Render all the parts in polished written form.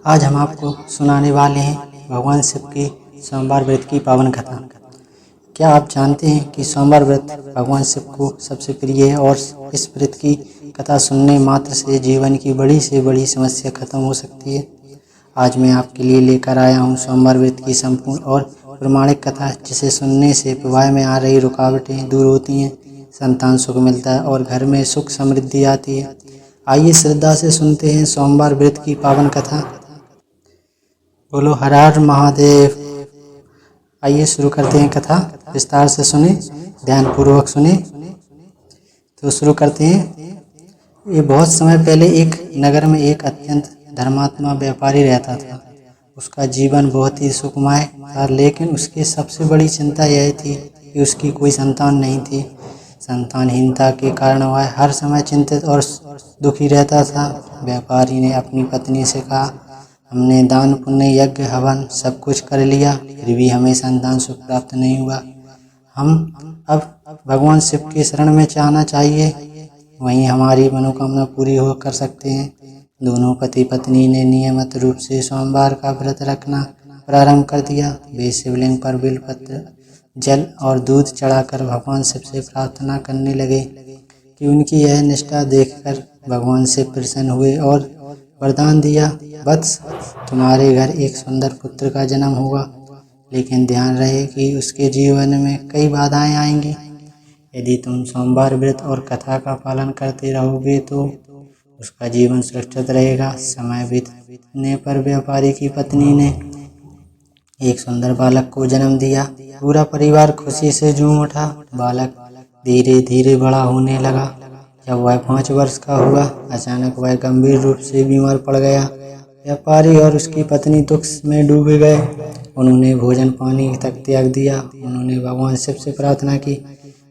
आज हम आपको सुनाने वाले हैं भगवान शिव की सोमवार व्रत की पावन कथा। क्या आप जानते हैं कि सोमवार व्रत भगवान शिव को सबसे प्रिय है और इस व्रत की कथा सुनने मात्र से जीवन की बड़ी से बड़ी समस्या खत्म हो सकती है। आज मैं आपके लिए लेकर आया हूँ सोमवार व्रत की संपूर्ण और प्रमाणिक कथा, जिसे सुनने से विवाह में आ रही रुकावटें दूर होती हैं, संतान सुख मिलता है और घर में सुख समृद्धि आती है। आइए श्रद्धा से सुनते हैं सोमवार व्रत की पावन कथा। बोलो हर हर महादेव। आइए शुरू करते हैं कथा। विस्तार से सुने, ध्यान पूर्वक सुने। तो शुरू करते हैं। ये बहुत समय पहले एक नगर में एक अत्यंत धर्मात्मा व्यापारी रहता था। उसका जीवन बहुत ही सुखमय था, लेकिन उसकी सबसे बड़ी चिंता यह थी कि उसकी कोई संतान नहीं थी। संतानहीनता के कारण वह हर समय चिंतित और दुखी रहता था। व्यापारी ने अपनी पत्नी से कहा, हमने दान पुण्य यज्ञ हवन सब कुछ कर लिया, फिर भी हमें संतान सुख प्राप्त नहीं हुआ। हम अब भगवान शिव के शरण में चाहना चाहिए, वहीं हमारी मनोकामना पूरी हो कर सकते हैं। दोनों पति पत्नी ने नियमित रूप से सोमवार का व्रत रखना प्रारंभ कर दिया। वे शिवलिंग पर बेलपत्र, जल और दूध चढ़ाकर भगवान शिव से प्रार्थना करने लगे कि उनकी यह निष्ठा देखकर भगवान शिव प्रसन्न हुए और वरदान दिया, वत्स, तुम्हारे घर एक सुंदर पुत्र का जन्म होगा, लेकिन ध्यान रहे कि उसके जीवन में कई बाधाएं आएंगी। यदि तुम सोमवार व्रत और कथा का पालन करते रहोगे तो उसका जीवन सुरक्षित रहेगा। समय बीतने पर व्यापारी की पत्नी ने एक सुंदर बालक को जन्म दिया। पूरा परिवार खुशी से झूम उठा। बालक धीरे धीरे बड़ा होने लगा। जब वह 5 वर्ष का हुआ, अचानक वह गंभीर रूप से बीमार पड़ गया। व्यापारी और उसकी पत्नी दुख में डूब गए। उन्होंने भोजन पानी तक त्याग दिया। उन्होंने भगवान शिव से प्रार्थना की,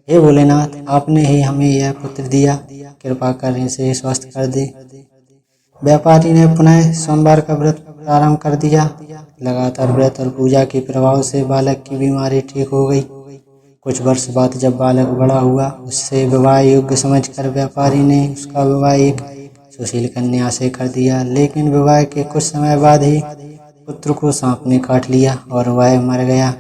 हे भोलेनाथ, आपने ही हमें यह पुत्र दिया, कृपा कर इसे स्वस्थ कर दे। व्यापारी ने पुनः सोमवार का व्रत प्रारंभ कर दिया। लगातार व्रत और पूजा के प्रभाव से बालक की बीमारी ठीक हो गई। कुछ वर्ष बाद जब बालक बड़ा हुआ, उससे विवाह योग्य समझकर व्यापारी ने उसका विवाह एक सुशील कन्या से कर दिया। लेकिन विवाह के कुछ समय बाद ही पुत्र को सांप ने काट लिया और वह मर गया।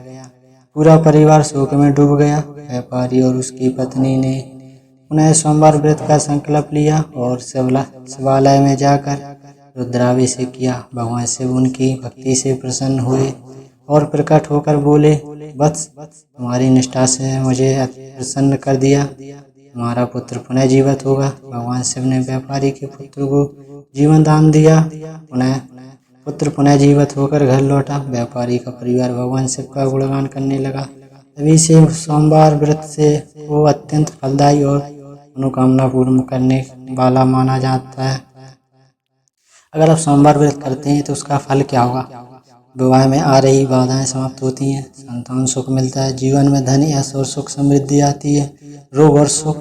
पूरा परिवार शोक में डूब गया। व्यापारी और उसकी पत्नी ने पुनः सोमवार व्रत का संकल्प लिया और शिवालय में जाकर रुद्राभिषेक किया। भगवान शिव उनकी भक्ति से प्रसन्न हुए और प्रकट होकर बोले, वत्स, तुम्हारी निष्ठा से मुझे प्रसन्न कर दिया, तुम्हारा पुत्र पुनः जीवित होगा। भगवान शिव ने व्यापारी के पुत्र को जीवन दान दिया। पुत्र पुनः जीवित होकर घर लौटा। व्यापारी का परिवार भगवान शिव का गुणगान करने लगा। तभी से सोमवार व्रत से वो अत्यंत फलदायी और मनोकामना पूर्ण करने वाला माना जाता है। अगर आप सोमवार व्रत करते हैं तो उसका फल क्या होगा? विवाह में आ रही बाधाएं समाप्त होती हैं, संतान सुख मिलता है, जीवन में धन यश और सुख समृद्धि आती है, रोग और सुख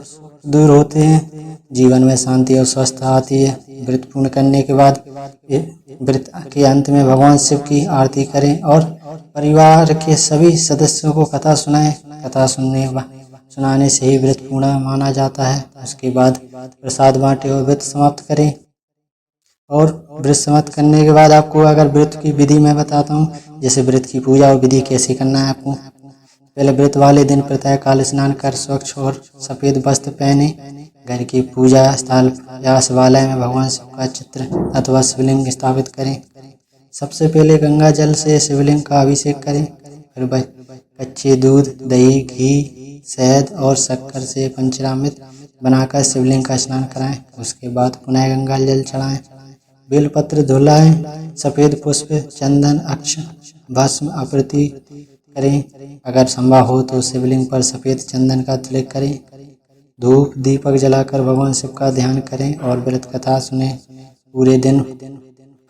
दूर होते हैं, जीवन में शांति और स्वस्थता आती है। व्रत पूर्ण करने के बाद व्रत के अंत में भगवान शिव की आरती करें और परिवार के सभी सदस्यों को कथा सुनाएं। कथा सुनाने से ही व्रत पूर्ण माना जाता है। उसके बाद प्रसाद बांटे और व्रत समाप्त करें। और व्रत समाप्त करने के बाद आपको अगर व्रत की विधि मैं बताता हूँ, जैसे व्रत की पूजा और विधि कैसे करना है आपको। पहले व्रत वाले दिन प्रातः काल स्नान कर स्वच्छ और सफेद वस्त्र पहने घर की पूजा स्थल या शिवालय में भगवान शिव का चित्र अथवा शिवलिंग स्थापित करें। सबसे पहले गंगा जल से शिवलिंग का अभिषेक करें। फिर कच्चे दूध, दही, घी, शहद और शक्कर से पंचामृत बनाकर शिवलिंग का स्नान कराएं। उसके बाद पुनः गंगा जल चढ़ाएं, बेलपत्र धुलाएं, सफेद पुष्प, चंदन, अक्ष, भस्म आपूर्ति करें। अगर संभव हो तो शिवलिंग पर सफेद चंदन का तिलक करें। धूप दीपक जलाकर भगवान शिव का ध्यान करें और व्रत कथा सुने। पूरे दिन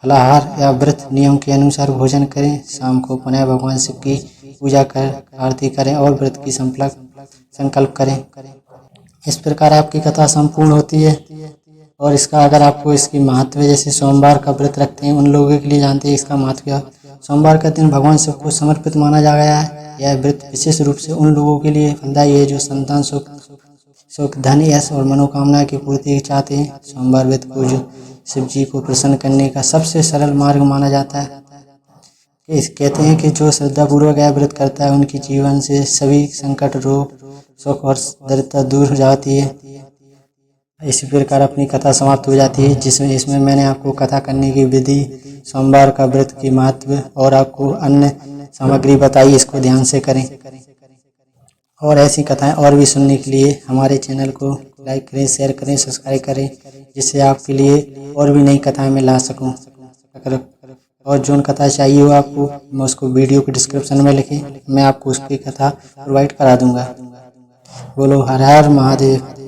फलाहार या व्रत नियम के अनुसार भोजन करें। शाम को पुनः भगवान शिव की पूजा कर आरती करें और व्रत की संकल्प करें। इस प्रकार आपकी कथा संपूर्ण होती है। और इसका अगर आपको इसकी महत्व, जैसे सोमवार का व्रत रखते हैं उन लोगों के लिए जानते हैं इसका महत्व। सोमवार का दिन भगवान शिव को समर्पित माना जा गया है। यह व्रत विशेष रूप से उन लोगों के लिए फलदायी है जो संतान सुख, धन, यश और मनोकामना की पूर्ति चाहते हैं। सोमवार व्रत को जो शिव जी को प्रसन्न करने का सबसे सरल मार्ग माना जाता है। कहते हैं कि जो श्रद्धापूर्वक यह व्रत करता है उनके जीवन से सभी संकट, रोग, शोक और दरिद्रता दूर हो जाती है। इसी प्रकार अपनी कथा समाप्त हो जाती है, जिसमें इसमें मैंने आपको कथा करने की विधि, सोमवार का व्रत की महत्व और आपको अन्य सामग्री बताई। इसको ध्यान से करें और ऐसी कथाएं और भी सुनने के लिए हमारे चैनल को लाइक करें, शेयर करें, सब्सक्राइब करें, जिससे आपके लिए और भी नई कथाएं मैं ला सकूं। अगर और जो कथा चाहिए हो आपको, मैं उसको वीडियो के डिस्क्रिप्शन में लिखें, मैं आपको उसकी कथा प्रोवाइड करा दूंगा। बोलो हर हर महादेव।